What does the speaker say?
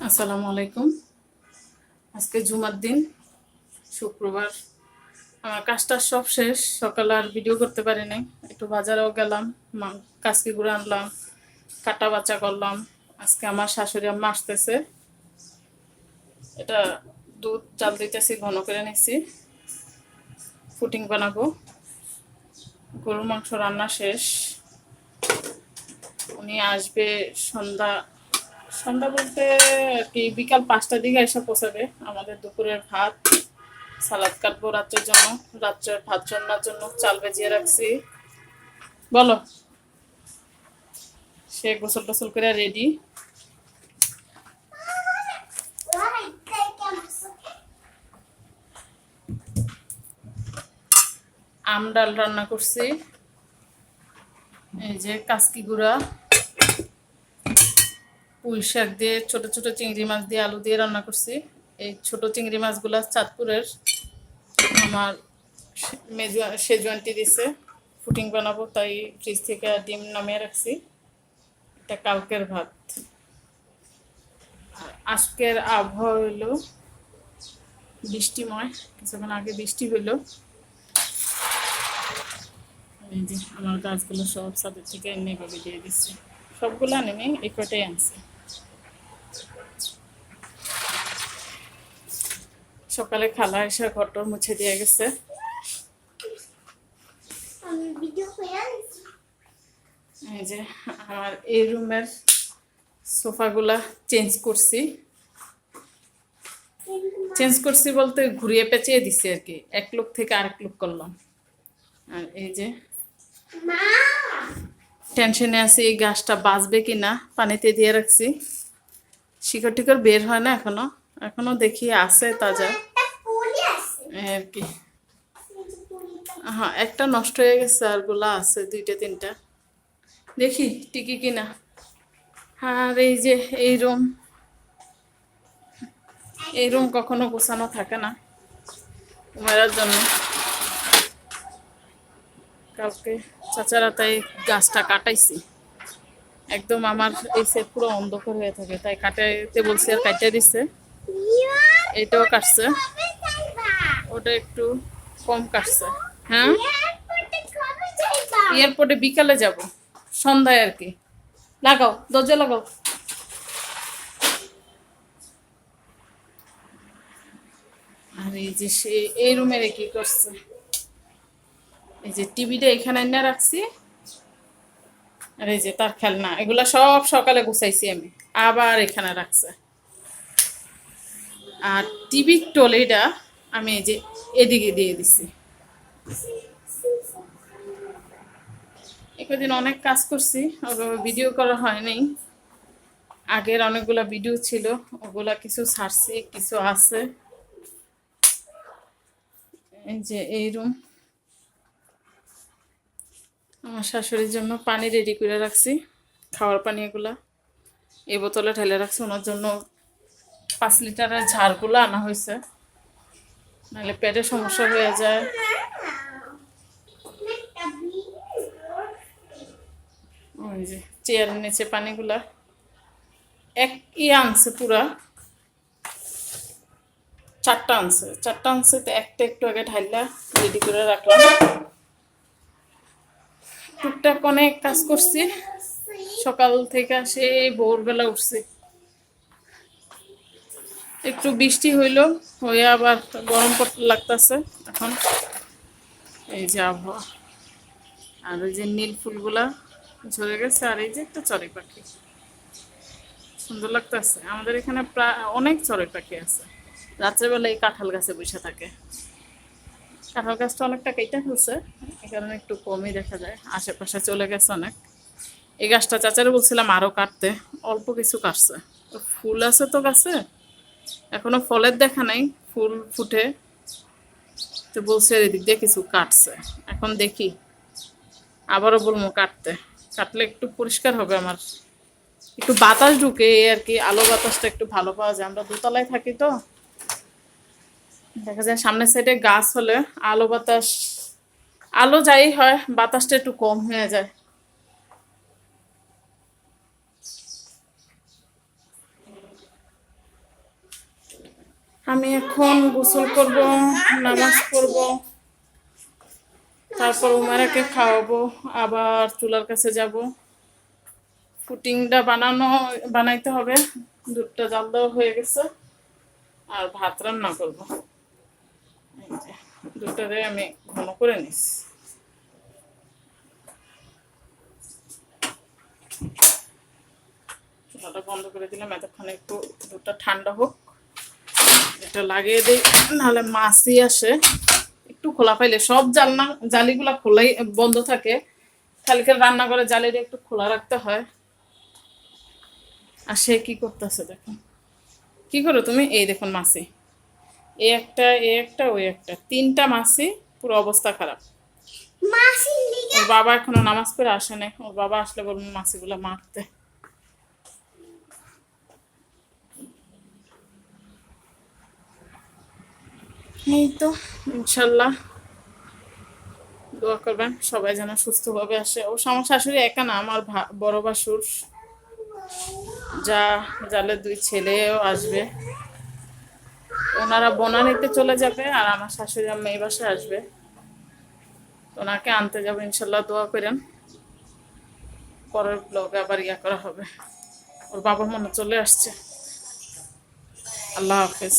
আসসালামু আলাইকুম। আজকে জুমার দিন, শুক্রবার। আমার কাজটা সব শেষ, সকালে আর ভিডিও করতে পারি নাই। একটু বাজারেও গেলাম, কাজকি গুঁড়ো আনলাম, কাটা বাচা করলাম। আজকে আমার শাশুড়ি আম্মা আসতেছে, এটা দুধ চাল দিতেছি, ঘন করে নিছি, ফুটিং বানাবো। গরুর মাংস রান্না শেষ, উনি আসবে সন্ধ্যা সন্ধ্যা বলতে আর কি বিকাল 5টার দিকে এসে পৌঁছাবে। আমাদের দুপুরের ভাত, সালাদ কাটবো রাত্রের জন্য, রাত্রের ভাত রান্নার জন্য চাল ভেজিয়ে রাখছি। বলো, সে গোসল টোসল করে রেডি। আম ডাল রান্না করছি, এই যে কাসকি গুঁড়া, পুঁই শাক দিয়ে, ছোট ছোট চিংড়ি মাছ দিয়ে, আলু দিয়ে রান্না করছি। এই ছোট চিংড়ি মাছগুলা চাঁদপুরের, আমার সেজুয়ানটি দিছে, ফুটিং বানাবো তাই ফ্রিজ থেকে ডিম নামিয়ে রাখছি। এটা কালকের ভাত। আর আজকের আবহাওয়া হইলো বৃষ্টিময়, কিছুক্ষণ আগে বৃষ্টি হইলো। এই যে আমার গাছগুলো সব ছাদের থেকে এনে ভাবে দিয়ে দিচ্ছি, সবগুলো আনেনি, এই কটাই আনছে। সকালে খালা এসে ঘরটা মুছে দিয়ে গেছে। এই যে আমার এই রুমের সোফাগুলা চেঞ্জ করছি বলতে ঘুরিয়ে পেঁচিয়ে দিছি আর কি, এক লোক থেকে আরেক লোক করলাম। আর এই যে টেনশনে আছি এই গাছটা বাঁচবে কিনা, পানিতে দিয়ে রাখছি, শিকড় টিকড় বের হয় না এখনো, এখনো দেখি আছে তাজা আর কি। হ্যাঁ, একটা নষ্ট হয়ে গেছে, আর গুলা আছে দুইটা তিনটা, দেখি টিকি কিনা। আর এই যে এই রুম কখনো গোছানো থাকে না উমেরার জন্য। কালকে চাচারা তাই গাছটা কাটাইছি, একদম আমার এই সেট পুরো অন্ধকার হয়ে থাকে, তাই কাটাইতে বলছি আর কাটিয়ে দিচ্ছে। এটাও কাটছে, ওটা একটু কম কাটছে। হ্যাঁ, এয়ারপোর্টে বিকালে যাব, সন্ধ্যায় আর কি। লাগাও, দরজা লাগাও। আর এই যে সে এই রুমের কি করছে, এই যে টিভিটা এখানে এনে রাখছি, আর এই যে তার খেলনা, এগুলা সব সকালে গুছাইছি আমি, আবার এখানে রাখছে। আর টিভির টলিটা আমি এই যে এদিকে দিয়ে দিছি। একদিন অনেক কাজ করছি, ওগুলো ভিডিও করা হয়নি। আগের অনেকগুলা ভিডিও ছিল, ওগুলা কিছু ছাড়ছি, কিছু আছে। এই যে এই রুম, আমার শাশুড়ির জন্য পানি রেডি করে রাখছি, খাওয়ার পানি এগুলা এই বোতলে ঢেলে রাখছি। ওনার জন্য 5 লিটারের ঝাড়গুলো আনা হয়েছে, নাহলে পেটের সমস্যা হয়ে যায়। ওই যে চেয়ারের নিচে পানিগুলা আনছে, পুরা 4টা আনছে, তো একটা একটু আগে ঢাইলা রেডি করে রাখলাম। টুকটাক অনেক কাজ করছি, সকাল থেকে সেই ভোরবেলা উঠছি। একটু বৃষ্টি হইলো, হয়ে আবার গরম পড়তে লাগতেছে এখন। এই যে আবহাওয়া, আর ওই যে নীল ফুলগুলা ঝরে গেছে, আর এই যে একটা চড়ুই পাখি, সুন্দর লাগতেছে। আমাদের এখানে প্রায় অনেক চড়ুই পাখি আছে, রাত্রেবেলা এই কাঁঠাল গাছে বসে থাকে। কাঁঠাল গাছটা অনেকটা কেটে ফেলছে, এই কারণে একটু কমই দেখা যায়, আশেপাশে চলে গেছে অনেক। এই গাছটা চাচারে বলছিলাম আরও কাটতে, অল্প কিছু কাটছে। ফুল আছে তো গাছে, এখনো ফলের দেখা নাই, ফুল ফুটে তো বলছে এদিক দিয়ে কিছু কাটছে। এখন দেখি, আবারও বলবো কাটতে, কাটলে একটু পরিষ্কার হবে, আমার একটু বাতাস ঢুকে এই আর কি, আলো বাতাসটা একটু ভালো পাওয়া যায়। আমরা দোতলায় থাকি তো দেখা যায় সামনের সাইডে গাছ হলে আলো বাতাস, আলো যাই হয়, বাতাসটা একটু কম হয়ে যায়। আমি এখন গোসল করব, নামাজ পড়ব, তারপর উমারাকে খাওয়াবো, আবার চুলার কাছে যাব। পুডিংটা বানাইতে হবে। দুধটা জাল দেওয়া হয়ে গেছে, আর ভাত রান্না করব। দুধটারে আমি ঘন করে নিচ্ছি। চুলাটা বন্ধ করে দিলাম, এতক্ষণ একটু দুধটা ঠান্ডা হোক, এটা লাগিয়ে দিই, নাহলে মাছি আসে। একটু খোলা পাইলে, সব জালিগুলা খোলাই বন্ধ থাকে, খালি রান্না করে জালিটা একটু খোলা রাখতে হয়। আর সে কি করতেছে দেখুন, কি করো তুমি? এই দেখুন মাছি, এ একটা ওই একটা, তিনটা মাছি, পুরো অবস্থা খারাপ। ওর বাবা এখনো নামাজ পড়ে আসে নাই, ওর বাবা আসলে বলবো মাছিগুলো মারতে। এই তো, ইনশাল্লাহ দোয়া করবেন সবাই যেন সুস্থভাবে আসে। ও আমার শাশুড়ি একা না, আমার বড় বাসুর জালে 2 ছেলেও আসবে। ওনারা বনানীতে চলে যাবে, আর আমার শাশুড়ি আম্মা এই বাসায় আসবে। ওনাকে আনতে যাবো, ইনশাল্লাহ দোয়া করেন। পরের ব্লগে আবার করা হবে। ওর বাবা মনে চলে আসছে। আল্লাহ হাফেজ।